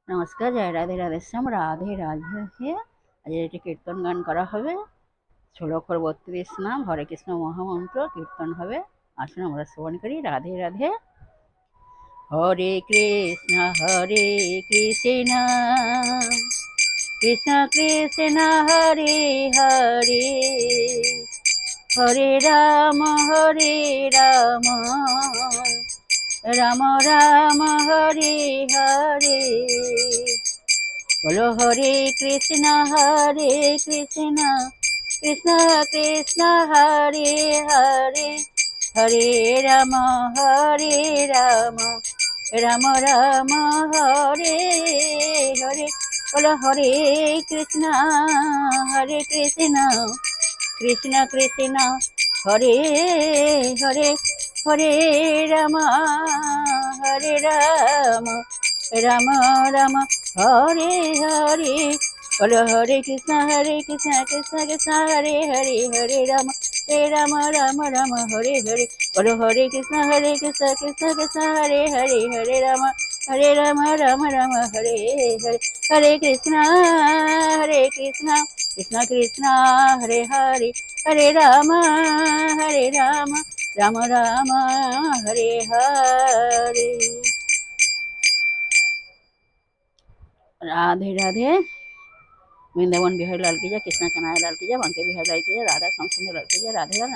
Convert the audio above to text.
নমস্কার, জয় রাধে রাধেশ্যাম, রাধে রাধে। আজ একটি কীর্তন গান করা হবে। ১৬-৩২ নাম হরে কৃষ্ণ মহামন্ত্র কীর্তন হবে। আসুন আমরা শ্রবণ করি। রাধে রাধে। হরে কৃষ্ণ কৃষ্ণ কৃষ্ণ হরে হরে, হরে রাম রাম রাম হরে হরে। বলো হরে কৃষ্ণ কৃষ্ণ কৃষ্ণ হরে হরে, হরে রাম রাম রাম হরে হরে। বলো হরে কৃষ্ণ কৃষ্ণ কৃষ্ণ হরে হরে, হরে রাম রাম রাম হরে হরে। বলো হরে কৃষ্ণ কৃষ্ণ কৃষ্ণ হরে হরে, হরে রাম রাম হরে হরে। বলো হরে কৃষ্ণ কৃষ্ণ কৃষ্ণ হরে হরে, হরে রাম রাম হরে হরে। হরে কৃষ্ণ কৃষ্ণ কৃষ্ণ হরে হরে, হরে রাম রাম হরে হরে। राधे राधे। वृंदावन बिहारी लाल की जय, कृष्णा कन्हैया लाल की जय, बांके बिहारी लाल की जय, राधा श्याम सुंदर लाल की जय। राधे राधे।